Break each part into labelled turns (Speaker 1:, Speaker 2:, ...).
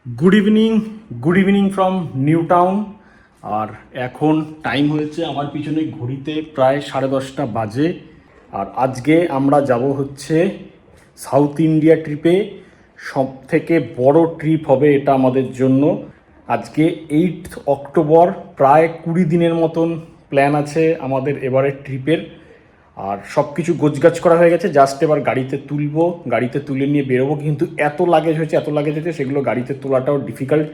Speaker 1: Good evening from New Town. আর এখন time হয়েছে আমার পিছনে ঘড়িতে প্রায় 10:30 বাজে। আর আজকে আমরা যাব হচ্ছে সাউথ ইন্ডিয়া ট্রিপে। সব থেকে বড় ট্রিপ হবে এটা আমাদের জন্য। আজকে 8 অক্টোবর, প্রায় 20 দিনের মতন প্ল্যান আছে আমাদের এবারের ট্রিপের। আর সব কিছু গোছগাছ করা হয়ে গেছে, জাস্ট এবার গাড়িতে তুলবো, গাড়িতে তুলে নিয়ে বেরোবো। কিন্তু এত লাগেজ হয়েছে সেগুলো গাড়িতে তোলাটাও ডিফিকাল্ট।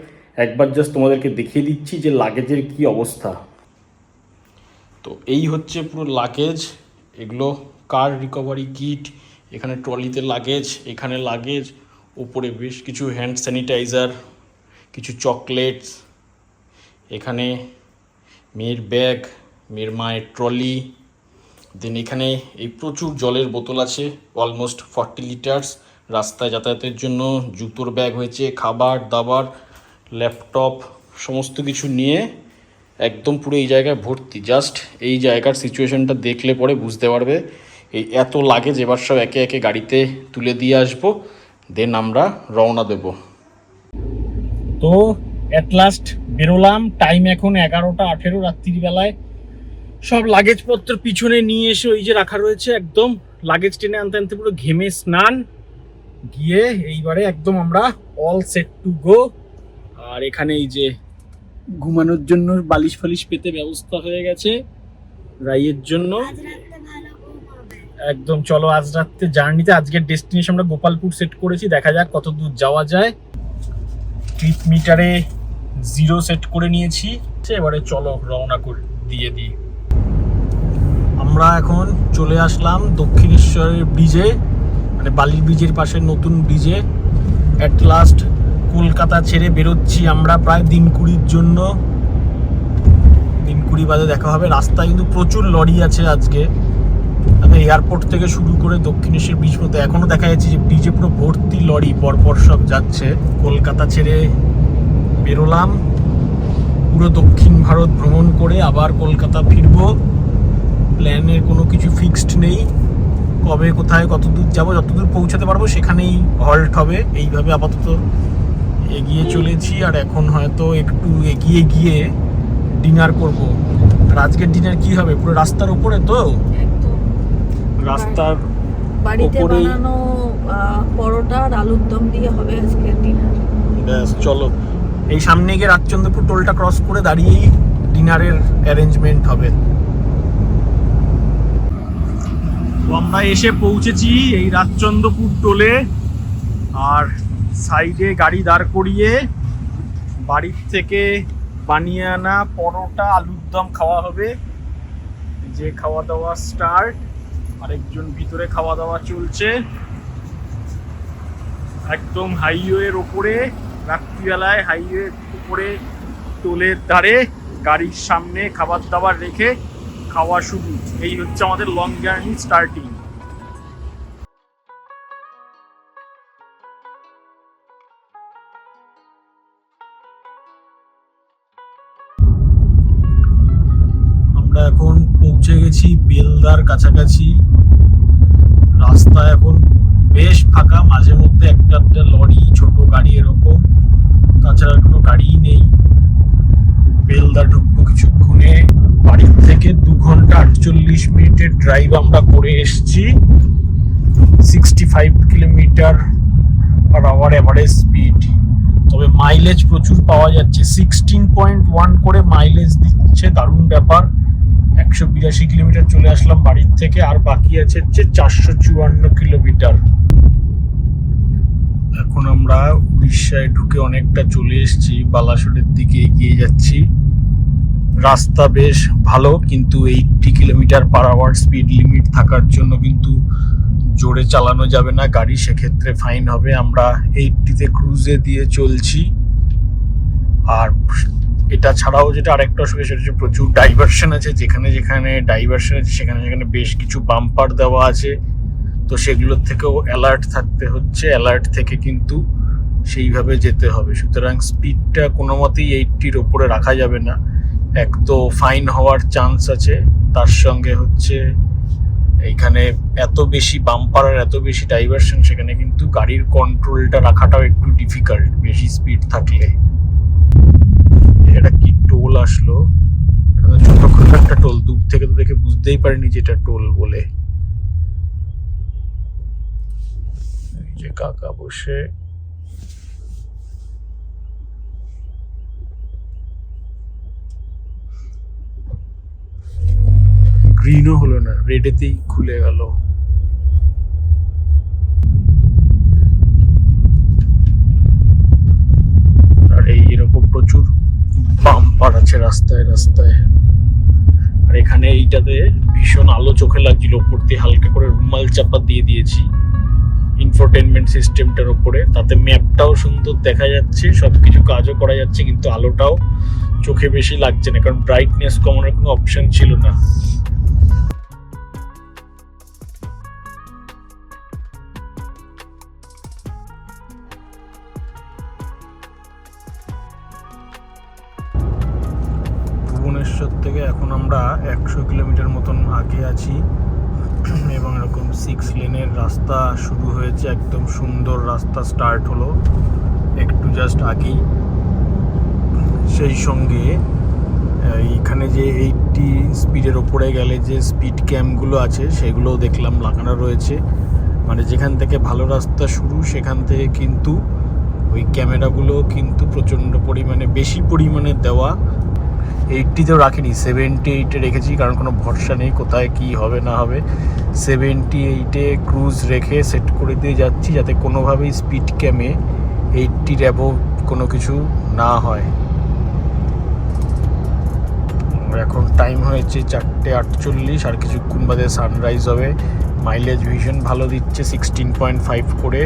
Speaker 1: একবার জাস্ট তোমাদেরকে দেখিয়ে দিচ্ছি যে লাগেজের কি অবস্থা। তো এই হচ্ছে পুরো লাগেজ, এগুলো কার রিকভারি কিট, এখানে ট্রলিতে লাগেজ, এখানে লাগেজ, ওপরে বেশ কিছু হ্যান্ড স্যানিটাইজার, কিছু চকলেটস, এখানে মেয়ের ব্যাগ, মেয়ের মায়ের ট্রলি, দেন এখানে এই প্রচুর জলের বোতল আছে, অলমোস্ট 40 লিটার্স রাস্তায় যাতায়াতের জন্য। জুতোর ব্যাগ হয়েছে, খাবার দাবার, ল্যাপটপ, সমস্ত কিছু নিয়ে একদম পুরো এই জায়গায় ভর্তি। জাস্ট এই জায়গার সিচুয়েশনটা দেখলে পরে বুঝতে পারবে। এই এত লাগেজ এবার সব একে একে গাড়িতে তুলে দিয়ে আসবো, দেন আমরা রওনা দেব। তো অ্যাট লাস্ট বেরোলাম। টাইম এখন 11:18 রাত্রিবেলায়। সব লাগেজপত্র পিছনে নিয়ে এসে ওই যে রাখা রয়েছে, একদম লাগেজ টেনে আনতে আনতে পুরো ঘেমে স্নান গিয়ে এইবারে একদম আমরা অল সেট টু গো। আর এখানে এই যে ঘুমানোর জন্য বালিশ ফালিশ পেতে ব্যবস্থা হয়ে গেছে রাইয়ের জন্য। একদম চলো আজ রাত্রে জার্নিতে, আজকের ডেস্টিনেশন আমরা গোপালপুর সেট করেছি, দেখা যাক কত দূর যাওয়া যায়। ট্রিপ মিটারে 0 সেট করে নিয়েছি। এবারে চলো রওনা করে দিয়ে দিই। আমরা এখন চলে আসলাম দক্ষিণেশ্বরের ব্রিজে, মানে বালির ব্রিজের পাশে নতুন ব্রিজে। অ্যাট লাস্ট কলকাতা ছেড়ে বেরোচ্ছি আমরা প্রায় দিন 20-র জন্য। দিন 20 বাজে দেখা হবে। রাস্তায় কিন্তু প্রচুর লরি আছে আজকে, এয়ারপোর্ট থেকে শুরু করে দক্ষিণেশ্বর ব্রিজ পর্যন্ত এখনো দেখা যাচ্ছে যে ব্রিজে পুরো ভর্তি লরি পরপর সব যাচ্ছে। কলকাতা ছেড়ে বেরোলাম, পুরো দক্ষিণ ভারত ভ্রমণ করে আবার কলকাতা ফিরবো। প্ল্যানের কোনো কিছু ফিক্সড নেই, কবে কোথায় কত দূর যাবো, যতদূর পৌঁছাতে পারবো সেখানেই হল্ট হবে। এইভাবে আপাতত এগিয়ে চলেছি। আর এখন হয়তো একটু এগিয়ে গিয়ে ডিনার করব। আর আজকের ডিনার কি হবে, পুরো রাস্তার উপরে, তো রাস্তার
Speaker 2: বাড়িতে বানানো পরোটা আর আলুর দম দিয়ে হবে আজকের ডিনার।
Speaker 1: ব্যাস চলো, এই সামনে গিয়ে রাজচন্দ্রপুর টোলটা ক্রস করে দাঁড়িয়েই ডিনারের অ্যারেঞ্জমেন্ট হবে। তো আমরা এসে পৌঁছেছি এই রাজচন্দ্রপুর টোলে। আর সাইডে গাড়ি দাঁড় করিয়ে বাড়ির থেকে বানিয়ে আনা পরোটা আলুর দম খাওয়া হবে। যে খাওয়া দাওয়া স্টার্ট, আরেকজন ভিতরে খাওয়া দাওয়া চলছে। একদম হাইওয়ের ওপরে, রাত্রিবেলায় হাইওয়ের উপরে টোলের ধারে গাড়ির সামনে খাবার দাবার রেখে খাওয়া শুরু। এই হচ্ছে আমাদের লং জার্নি স্টার্টিং। আমরা এখন পৌঁছে গেছি বেলদার কাছাকাছি। রাস্তা এখন বেশ ফাঁকা, মাঝে মধ্যে একটা লরি, ছোট গাড়ি এরকম, তাছাড়া কোনো গাড়িই নেই। বেলদা ঢুকবো কিছুক্ষণে। বাড়ির থেকে 2 ঘন্টা 48 মিনিটের ড্রাইভ আমরা করে এসেছি। 65 kilometre per hour average speed. তবে মাইলেজ প্রচুর পাওয়া যাচ্ছে, 16.1 করে মাইলেজ দিচ্ছে, দারুণ ব্যাপার। 182 কিলোমিটার চলে আসলাম বাড়ির থেকে, আর বাকি আছে হচ্ছে 454 কিলোমিটার। এখন আমরা উড়িষ্যায় ঢুকে অনেকটা চলে এসেছি, বালাসোরের দিকে এগিয়ে যাচ্ছি। রাস্তা বেশ ভালো, কিন্তু 80 kilometre per hour speed limit থাকার জন্য কিন্তু জোরে চালানো যাবে না গাড়ি, সেক্ষেত্রে ফাইন হবে। আমরা 80-তে ক্রুজে দিয়ে চলছি। আর এটা ছাড়াও যেটা আরেকটা অসুবিধা, সেটা হচ্ছে প্রচুর ডাইভারশন আছে। যেখানে যেখানে ডাইভারশন আছে সেখানে সেখানে বেশ কিছু বাম্পার দেওয়া আছে, তো সেগুলোর থেকেও অ্যালার্ট থাকতে হচ্ছে। অ্যালার্ট থেকে কিন্তু সেইভাবে যেতে হবে। সুতরাং স্পিডটা কোনো মতেই 80-র ওপরে রাখা যাবে না, এক তো ফাইন হওয়ার চান্স আছে, তার সঙ্গে হচ্ছে এইখানে এত বেশি বাম্পার আর এত বেশি ডাইভারশন, সেখানে কিন্তু গাড়ির কন্ট্রোলটা রাখাটাও একটু ডিফিকাল্ট। বেশি স্পিড স্পিড থাকলে। এটা কি টোল আসলো, ছোটখাটো একটা টোল, দূর থেকে তো দেখে বুঝতেই পারিনি যে এটা টোল বলে। এই যে কাকা বসে, গ্রিনও হলো না, রেডেতেই খুলে গেল। আর এইরকম প্রচুর বাম্পার আছে রাস্তায় রাস্তায়। আর এখানে এইটাতে ভীষণ আলো চোখে লাগছিল, উপর দিয়ে হালকা করে রুমাল চাপা দিয়ে দিয়েছি ইনফোটেনমেন্ট সিস্টেমটার উপরে, তাতে ম্যাপটাও সুন্দর দেখা যাচ্ছে, সবকিছু কাজও করা যাচ্ছে, কিন্তু আলোটাও চোখে বেশি লাগছে না, কারণ ব্রাইটনেস কমানোর কোনো অপশন ছিল না। ভুবনেশ্বর থেকে এখন আমরা 100 কিলোমিটার মতন আগে আছি এবং এরকম 6 লেনের রাস্তা শুরু হয়েছে, একদম সুন্দর রাস্তা স্টার্ট হলো একটু জাস্ট আগেই। সেই সঙ্গে এইখানে যে 80 স্পিডের ওপরে গেলে যে স্পিড ক্যাম্পগুলো আছে সেগুলোও দেখলাম লাগানো রয়েছে, মানে যেখান থেকে ভালো রাস্তা শুরু সেখান থেকে কিন্তু ওই ক্যামেরাগুলো কিন্তু প্রচণ্ড পরিমাণে বেশি পরিমাণে দেওয়া। 80তেও রাখিনি, 78-এ রেখেছি, কারণ কোনো ভরসা নেই কোথায় কি হবে না হবে। 78-এ ক্রুজ রেখে সেট করে দিয়ে যাচ্ছি, যাতে কোনোভাবেই স্পিড ক্যামে 80-র অ্যাবোভ কোনো কিছু না হয়। এখন টাইম হয়েছে 4:48, আর কিছুক্ষণ বাদে সানরাইজ হবে। মাইলেজ ভীষণ ভালো দিচ্ছে, 16.5 করে।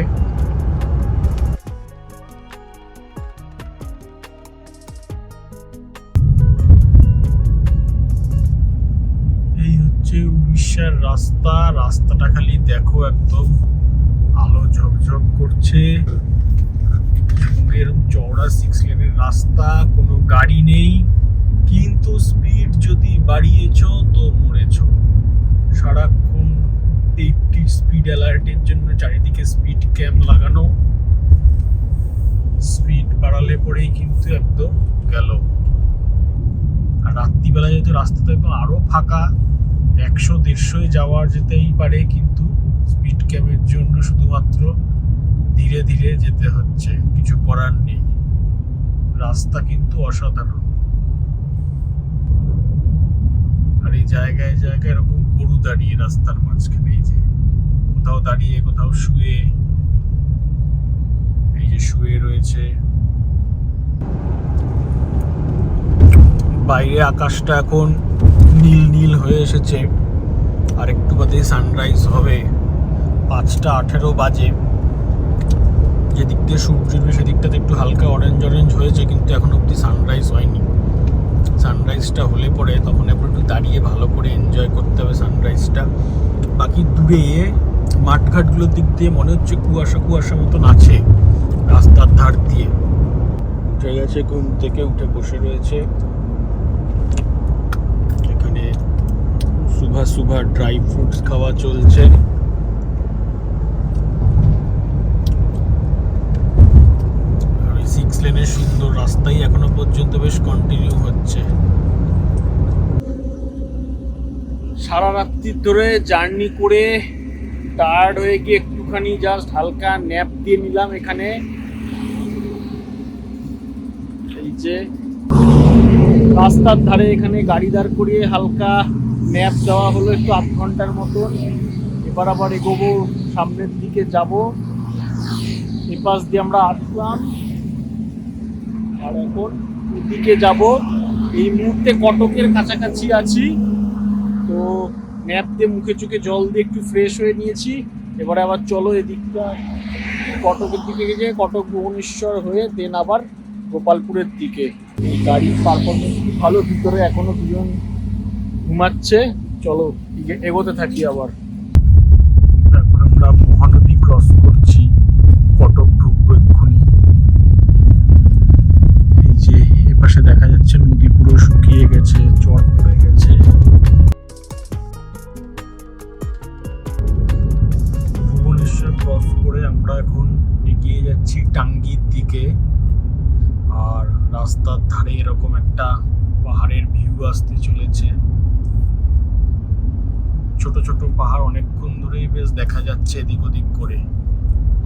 Speaker 1: এই হচ্ছে উড়িষ্যার রাস্তা, রাস্তাটা খালি দেখো একদম আলো ঝকঝক করছে, এরকম চওড়া 6 লেনের রাস্তা, কোনো গাড়ি নেই, কিন্তু স্পিড যদি বাড়িয়েছো তো মরেছো। সারাক্ষণ 80 স্পিড অ্যালার্টের জন্য চারিদিকে স্পিড ক্যাম লাগানো, স্পিড বাড়ালে পরেই কিন্তু একদম গেল। আর রাত্রিবেলা যেহেতু রাস্তাটা একদম আরো ফাঁকা, 100-150 যাওয়ার যেতেই পারে, কিন্তু স্পিড ক্যামের জন্য শুধুমাত্র ধীরে ধীরে যেতে হচ্ছে, কিছু করার নেই। রাস্তা কিন্তু অসাধারণ। আর এই জায়গায় জায়গায় এরকম গরু দাঁড়িয়ে রাস্তার মাঝখানে, এই যে কোথাও দাঁড়িয়ে কোথাও শুয়ে, এই যে শুয়ে রয়েছে। বাইরে আকাশটা এখন নীল নীল হয়ে এসেছে, আর একটু বাদে সানরাইজ হবে। 5:18 বাজে। যেদিক দিয়ে সূর্য উঠবে সেদিকটাতে একটু হালকা অরেঞ্জ অরেঞ্জ হয়েছে, কিন্তু এখন অবধি সানরাইজ হয়নি। সানরাইজটা হলে পরে তখন একটু দাঁড়িয়ে ভালো করে এনজয় করতে হবে সানরাইজটা। বাকি দূরে মাঠঘাটগুলোর দিক দিয়ে মনে হচ্ছে কুয়াশা কুয়াশা মতন আছে রাস্তার ধার দিয়ে। উঠে গেছে, ঘুম থেকে উঠে বসে রয়েছে। এখানে সুভা ড্রাই ফ্রুটস খাওয়া চলছে। আর 6 লেনের সুন্দর রাস্তাই এখনো পর্যন্ত বেশ কন্টিনিউ হচ্ছে। সারা রাত্রি ধরে জার্নি করে টায়ার্ড হয়ে গিয়ে একটুখানি জাস্ট হালকা ন্যাপ দিয়ে নিলাম এখানে। এই যে রাস্তার ধারে এখানে গাড়ি দাঁড় করিয়ে হালকা ন্যাপ দেওয়া হলো একটু 8 ঘন্টার মতন। এবার আবার এগোবো, সামনের দিকে যাব। এপাশ দিয়ে আমরা আসলাম আর এখন এদিকে যাব। এই মুহূর্তে কটকের কাছাকাছি আছি, তো ন্যাপ দিয়ে মুখে চোখে জল দিয়ে একটু ফ্রেশ হয়ে নিয়েছি। এবারে আবার চলো এদিকটা কটকের দিকে গিয়ে কটক ভুবনেশ্বর হয়ে দেন আবার গোপালপুরের দিকে। এই গাড়ির পারফরমেন্স খুব ভালো, ভিতরে এখনো দুজন ঘুমাচ্ছে। চলো এগোতে থাকি আবার। এখন আমরা মহানদী ক্রস করছি, কটক ঢুকবো এক্ষুনি। এই যে এপাশে দেখা যাচ্ছে নদী পুরো শুকিয়ে গেছে, চর পড়ে গেছে। ভুবনেশ্বর ক্রস করে আমরা এখন এগিয়ে যাচ্ছি টাঙ্গির দিকে। আর রাস্তার ধারে এরকম একটা পাহাড়ের ভিউ আসতে চলেছে। ছোট ছোট পাহাড় অনেকক্ষণ ধরেই বেশ দেখা যাচ্ছে এদিক ওদিক করে,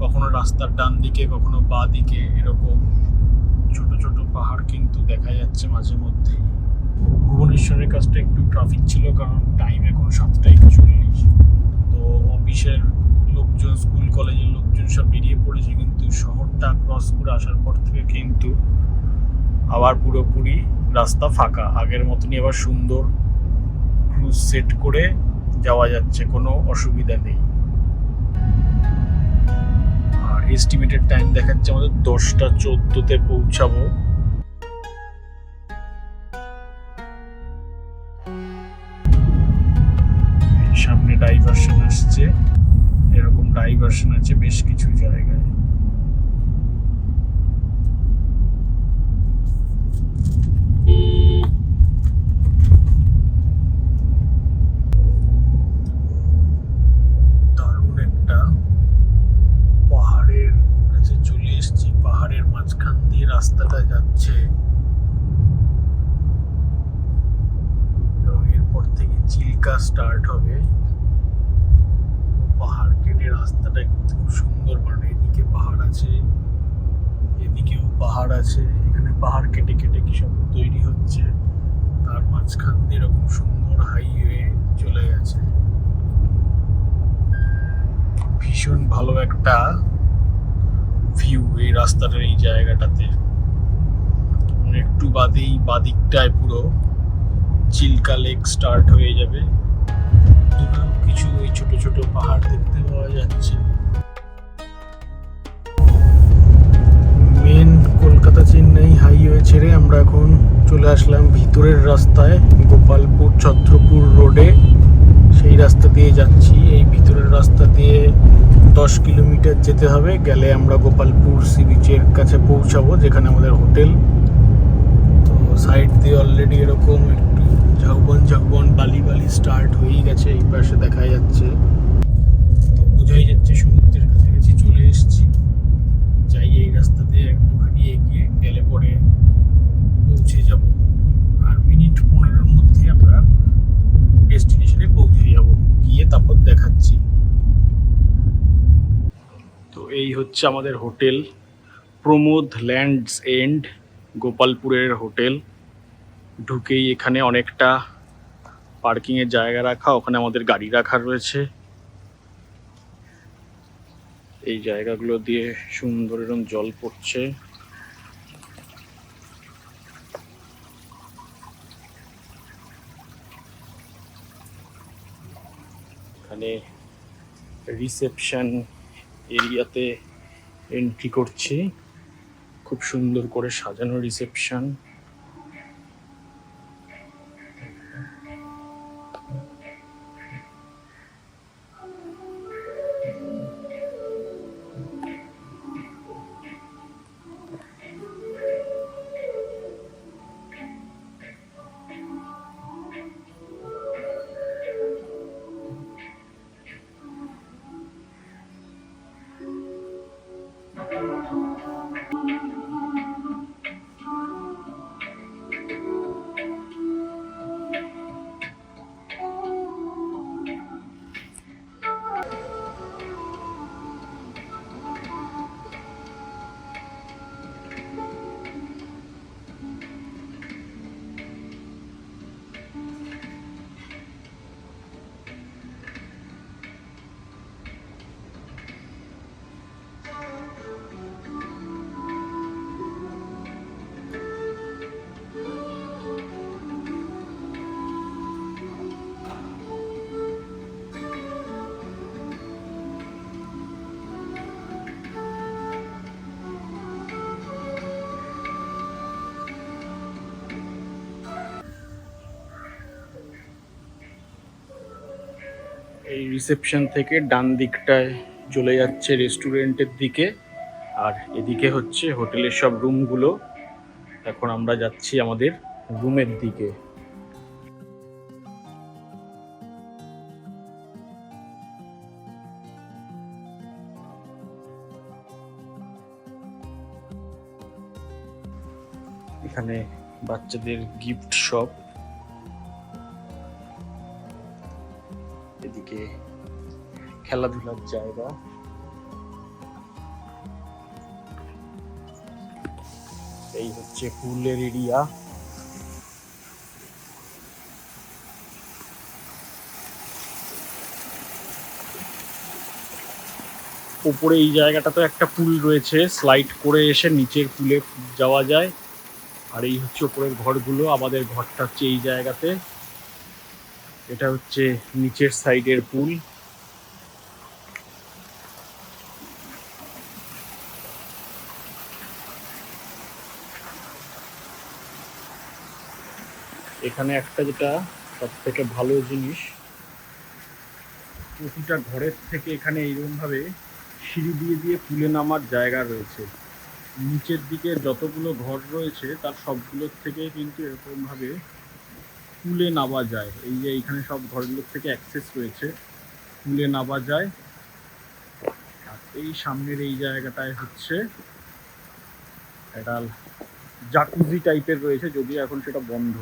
Speaker 1: কখনো রাস্তার ডান দিকে কখনো বাঁ দিকে এরকম ছোট ছোট পাহাড় কিন্তু দেখা যাচ্ছে মাঝে মধ্যেই। ভুবনেশ্বরের কাছটা একটু ট্রাফিক ছিল, কারণ টাইম এখন 7:41। তো অফিসের লোকজন, স্কুল কলেজের লোকজন সব বেরিয়ে পড়েছে, কিন্তু শহরটা ক্রস করে আসার পর থেকে কিন্তু আবার পুরোপুরি রাস্তা ফাঁকা। আগের মতনই আবার সুন্দর ক্রুজ সেট করে যাওয়া যাচ্ছে, কোনো অসুবিধা নেই। আর এস্টিমেটেড টাইম দেখাচ্ছে আমাদের 10:14-তে পৌঁছাবো। সামনে ডাইভারশন আসছে, এরকম ডাইভারশন আছে বেশ কিছু জায়গায়। দারুণ একটা পাহাড়ের কাছে চলে এসেছি, পাহাড়ের মাঝখান দিয়ে রাস্তাটা যাচ্ছে এবং এরপর থেকে চিল্কা স্টার্ট হবে। পাহাড় কেটে রাস্তাটা কিন্তু খুব সুন্দর, মানে এদিকে পাহাড় আছে, এদিকেও পাহাড় আছে, এখানে পাহাড় কেটে কেটে কি সব তৈরি হচ্ছে, তার মাঝখান দিয়ে এরকম সুন্দর হাইওয়ে চলে গেছে। ভীষণ ভালো একটা ভিউ এই রাস্তাটার, এই জায়গাটাতে। একটু বাদেই বাদিকটায় পুরো চিল্কা লেক স্টার্ট হয়ে যাবে। দূরেও কিছু ওই ছোট ছোট পাহাড় দেখতে পাওয়া যাচ্ছে। মেন কলকাতা চেন্নাই হাইওয়ে ছেড়ে আমরা এখন চলে আসলাম ভিতরের রাস্তায়, গোপালপুর ছত্রপুর রোডে। সেই রাস্তা দিয়ে যাচ্ছি। এই ভিতরের রাস্তা দিয়ে 10 কিলোমিটার যেতে হবে, গেলে আমরা গোপালপুর সি বিচের কাছে পৌঁছাবো, যেখানে আমাদের হোটেল। তো সাইড দিয়ে অলরেডি এরকম একটু ঝাউবন বালি বালি স্টার্ট হয়েই গেছে, এই পাশে দেখা যাচ্ছে। তো বোঝাই যাচ্ছে সমুদ্রের কাছাকাছি চলে এসেছি। যাই এই রাস্তা দিয়ে একটুখানি এগিয়ে গেলে পরে পৌঁছে যাব, আর মিনিট 15-এর মধ্যে আমরা ডেস্টিনেশনে পৌঁছে যাব, গিয়ে তারপর দেখাচ্ছি। তো এই হচ্ছে আমাদের হোটেল, প্রমোদ ল্যান্ডস এন্ড, গোপালপুরের হোটেল। ঢুকেই এখানে অনেকটা পার্কিংয়ের জায়গা রাখা, ওখানে আমাদের গাড়ি রাখা রয়েছে। এই জায়গাগুলো দিয়ে সুন্দর এরকম জল পড়ছে। এখানে রিসেপশন এরিয়াতে এন্ট্রি করছি, খুব সুন্দর করে সাজানো রিসেপশন। এই রিসেপশন থেকে ডান দিকটায় চলে যাচ্ছে রেস্টুরেন্টের দিকে, আর এদিকে হচ্ছে হোটেলের সব রুমগুলো। এখন আমরা যাচ্ছি আমাদের রুমের দিকে। এখানে বাচ্চাদের গিফট শপ, এদিকে খেলাধুলার জায়গা, এই হচ্ছে পুলের এরিয়া। উপরে এই জায়গাটা তো একটা পুল রয়েছে, স্লাইড করে এসে নিচের পুলে যাওয়া যায়। আর এই হচ্ছে উপরের ঘরগুলো, আমাদের ঘরটা হচ্ছে এই জায়গাতে। এটা হচ্ছে নিচের সাইডের পুল। এখানে একটা যেটা সব থেকে ভালো জিনিস, প্রতিটা ঘরের থেকে এখানে এইরকম ভাবে সিঁড়ি দিয়ে দিয়ে পুলে নামার জায়গা রয়েছে। নিচের দিকে যতগুলো ঘর রয়েছে তার সবগুলোর থেকে কিন্তু এরকম ভাবে পুলে নামা যায়। এই যে এইখানে সব ঘরগুলোর থেকে অ্যাক্সেস রয়েছে, পুলে নামা যায়। আর এই সামনের এই জায়গাটায় হচ্ছে একটা জাকুজি টাইপের রয়েছে, যদিও এখন সেটা বন্ধ।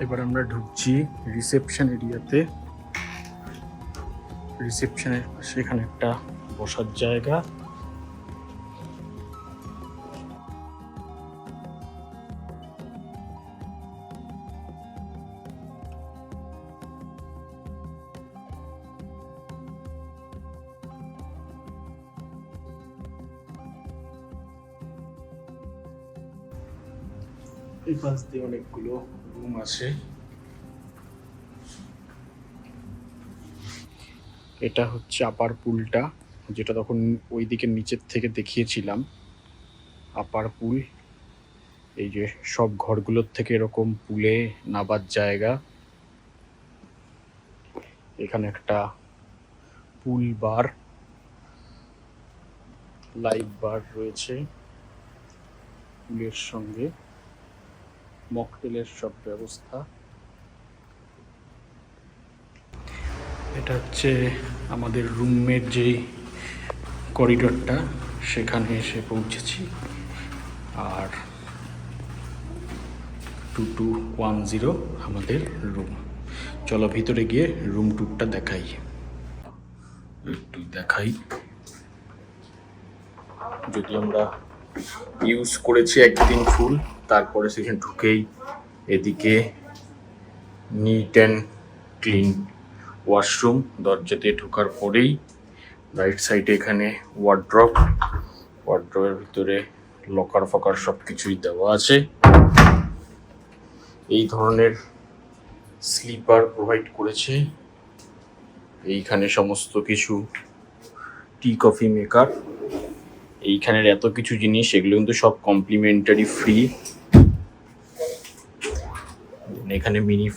Speaker 1: এবার আমরা ঢুকছি রিসেপশন এরিয়াতে। রিসেপশনের পাশে এখানে একটা বসার জায়গা। এই পাশ দিয়ে অনেকগুলো রুম আছে। এটা হচ্ছে আপার পুলটা, যেটা তখন ওই দিকে নিচের থেকে দেখিয়েছিলাম। আপার পুল, এই যে সব ঘরগুলোর থেকে এরকম পুলে নাবার জায়গা। এখানে একটা পুল বার, লাইভ বার রয়েছে পুলের সঙ্গে, মকটেলের সব ব্যবস্থা। এটা হচ্ছে আমাদের রুমের যে করিডোরটা, সেখানে এসে পৌঁছেছি। আর 2210 আমাদের রুম। চলো ভিতরে গিয়ে রুম টুরটা দেখাই। একটু দেখাই, যদি আমরা ইউজ করেছি একদিন ফুল, তারপরে সেখানে ঢুকেই এদিকে নিট অ্যান্ড ক্লিন ওয়াশরুম। দরজাতে ঢোকার পরেই রাইট সাইডে এখানে ওয়ার্ড্রপের ভিতরে লকার ফকার সব কিছুই দেওয়া আছে। এই ধরনের স্লিপার প্রোভাইড করেছে। এইখানে সমস্ত কিছু, টি কফি মেকার, এইখানের এত কিছু জিনিস, এগুলো কিন্তু সব কমপ্লিমেন্টারি ফ্রি। এখানে মিনি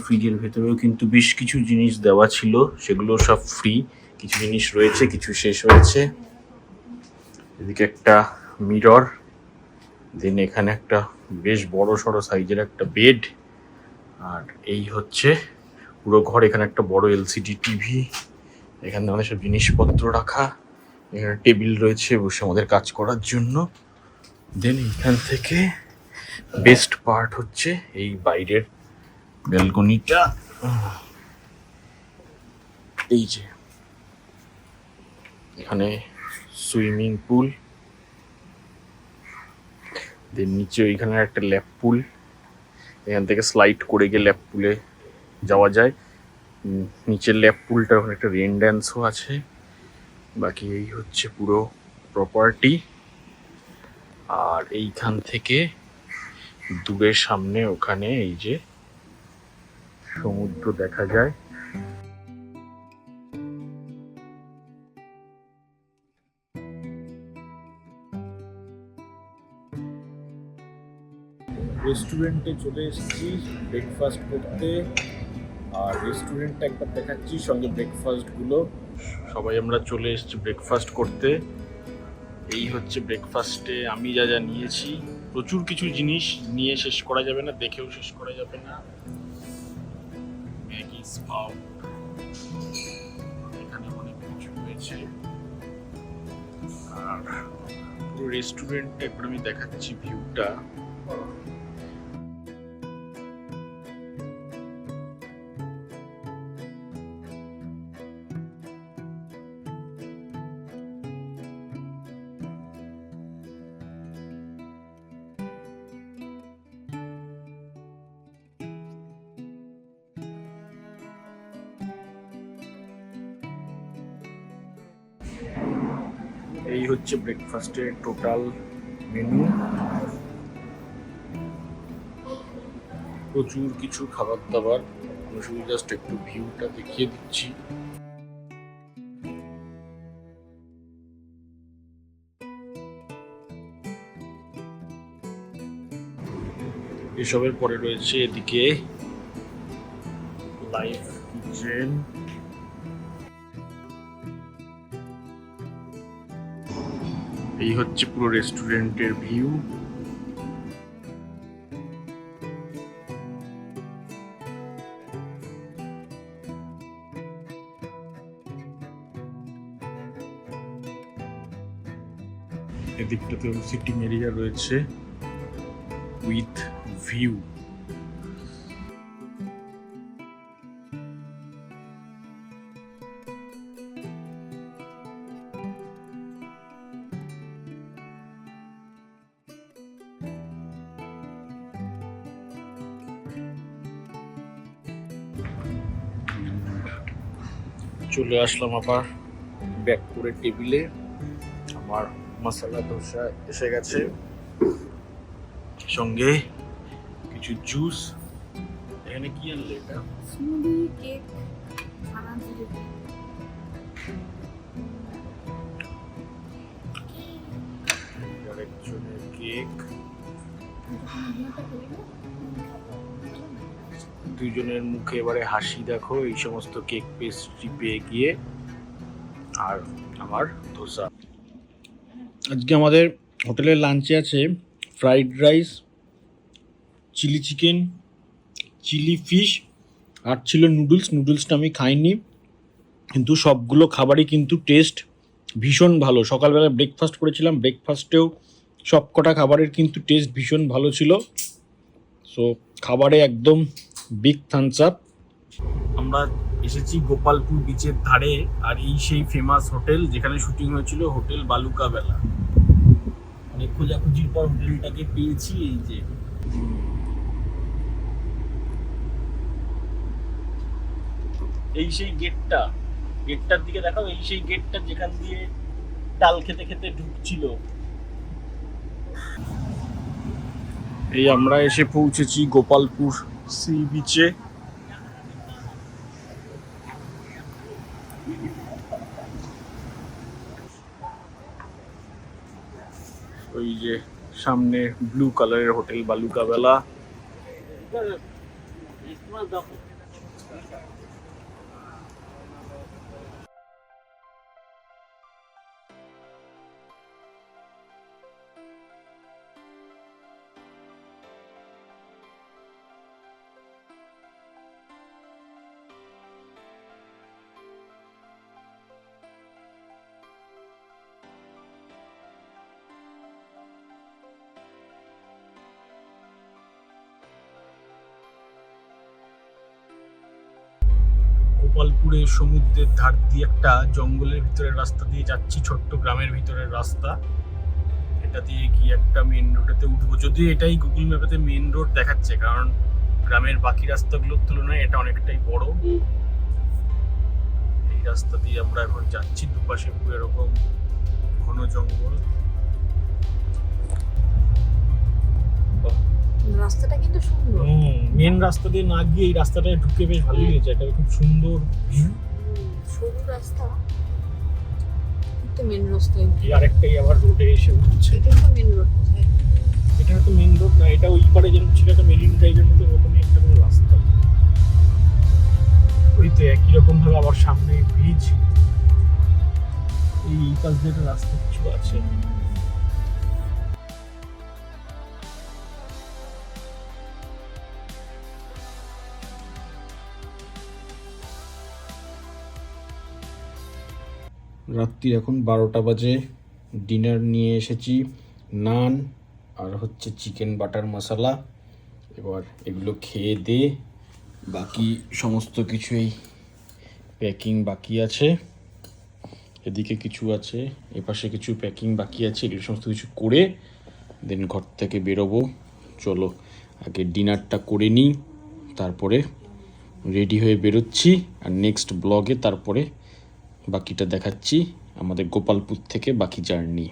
Speaker 1: ফ্রিজের ভেতরেও কিন্তু বেশ কিছু জিনিস দেওয়া ছিল, সেগুলো সব ফ্রি। কিছু জিনিস রয়েছে, কিছু শেষ হয়েছে। এদিকে একটা মিরর, দেন এখানে একটা বেশ বড় সড়ো সাইজের একটা বেড। আর এই হচ্ছে পুরো ঘর। এখানে একটা বড় এলসিডি টিভি, এখানে অনেক সব জিনিসপত্র রাখা। এখানে টেবিল রয়েছে বসে আমাদের কাজ করার জন্য। দেন এখান থেকে বেস্ট পার্ট হচ্ছে এই বাইরের ব্যালকনিটা। এই যে এখানে সুইমিং পুল, দেন নিচে ওইখানে একটা ল্যাপ পুল। এখান থেকে স্লাইড করে গিয়ে ল্যাপ পুলে যাওয়া যায়। নিচের ল্যাপ পুলটার ওখানে একটা রেন ড্যান্সও আছে। বাকি এই হচ্ছে পুরো প্রপার্টি। আর এইখান থেকে দূরের সামনে ওখানে এই যে সমুদ্র দেখা যায়। রেস্টুরেন্টে চলে এসেছি ব্রেকফাস্ট করতে, আর রেস্টুরেন্টটা একবার দেখাচ্ছি, সঙ্গে ব্রেকফাস্টগুলো। সবাই আমরা চলে এসেছি ব্রেকফাস্ট করতে। এই হচ্ছে ব্রেকফাস্টে আমি যা যা নিয়েছি। প্রচুর কিছু জিনিস নিয়ে শেষ করা যাবে না, দেখেও শেষ করা যাবে না। ম্যাগি স্পাউট, এখানে অনেক কিছু রয়েছে। আর পুরো রেস্টুরেন্টটা একবার আমি দেখাচ্ছি ভিউটা। এই হচ্ছে ব্রেকফাস্টের টোটাল মেনু। প্রচুর কিছু খাবার দাবার, আমি শুধু জাস্ট একটু ভিউটা দেখিয়ে দিচ্ছি। এসবের পরে রয়েছে এদিকে লাইভ কিচেন। এই হচ্ছে পুরো রেস্টুরেন্টের ভিউ। এদিকটাতেও সিটিং এরিয়া রয়েছে উইথ ভিউ। চলে আসলাম আবার ব্যাক করে টেবিলে। আমার মশলা ধোসা এসে গেছে, সঙ্গে কিছু জুস। এখানে কি আনলে? এটা
Speaker 2: স্মুদি কেক, ছানা জিলিপি।
Speaker 1: আরেকজনের কেক। দুজনের মুখে এবারে হাসি দেখো এই সমস্ত কেক পেস্ট্রি পেয়ে গিয়ে। আর আমার ধোসা। আজকে আমাদের হোটেলের লাঞ্চে আছে fried rice, chilli chicken, chilli fish, আর ছিল নুডলস। নুডলসটা আমি খাইনি, কিন্তু সবগুলো খাবারই কিন্তু টেস্ট ভীষণ ভালো। সকালবেলা ব্রেকফাস্ট করেছিলাম, ব্রেকফাস্টেও সব কটা খাবারের কিন্তু টেস্ট ভীষণ ভালো ছিল। সো খাবারে একদম বিগ থামস আপ। আমরা এসেছি গোপালপুর বিচের ধারে, আর এই সেই ফেমাস হোটেল যেখানে শুটিং হয়েছিল, হোটেল বালুকা বেলা। অনেক খোঁজাখুঁজির পর হোটেলটাকে পেয়েছি। এই যে এই সেই গেটটার দিকে দেখাও, এই সেই গেটটা যেখান দিয়ে ডাল খেতে খেতে ঢুকছিল। এই আমরা এসে পৌঁছেছি গোপালপুর সি বিচে। ওই যে সামনে ব্লু কালারের হোটেল বালুকা বেলা। গোপালপুরে সমুদ্রের ধার দিয়ে একটা জঙ্গলের ভিতরের রাস্তা দিয়ে যাচ্ছি, ছোট্ট গ্রামের ভিতরের রাস্তা। এটা দিয়ে গিয়ে একটা মেন রোডেতে উঠবো, যদিও এটাই গুগল ম্যাপেতে মেন রোড দেখাচ্ছে, কারণ গ্রামের বাকি রাস্তাগুলোর তুলনায় এটা অনেকটাই বড়। এই রাস্তা দিয়ে আমরা এখন যাচ্ছি, দুপাশে পুরো এরকম ঘন জঙ্গল।
Speaker 2: রাস্তাটা কিন্তু সুন্দর।
Speaker 1: মেন রাস্তা দিয়ে না গিয়ে এই রাস্তাটায় ঢুকে বেশ ভালোই হয়েছে, এটা খুব সুন্দর ভিউ।
Speaker 2: সরু রাস্তা, তো মেন রাস্তায়
Speaker 1: এই আরেকটাই আবার রোডে এসে উঠছে।
Speaker 2: এটা তো মেন রোড কোথায়?
Speaker 1: এটা হয়তো মেন রোড না, এটা ওই পারে যেরকম ছিল একটা মেরিন ড্রাইভের মতো ওরকমই একটা কোনো রাস্তা। ওই তো একই রকম ভাবে আবার সামনে ব্রিজ, এই পাশ দিয়ে একটা রাস্তা কিছু আছে। রাত্রি এখন 12টা বাজে। ডিনার নিয়ে এসেছি, নান আর হচ্ছে চিকেন বাটার মশলা। এবার এগুলো খেয়ে দিয়ে বাকি সমস্ত কিছুই প্যাকিং বাকি আছে। এদিকে কিছু আছে, এপাশে কিছু প্যাকিং বাকি আছে, এগুলো সমস্ত কিছু করে দেন ঘর থেকে বেরোবো। চলো আগে ডিনারটা করে নিই, তারপরে রেডি হয়ে বেরোচ্ছি। আর নেক্সট ব্লগে তারপরে বাকিটা দেখাচ্ছি, আমাদের গোপালপুর থেকে বাকি জার্নি।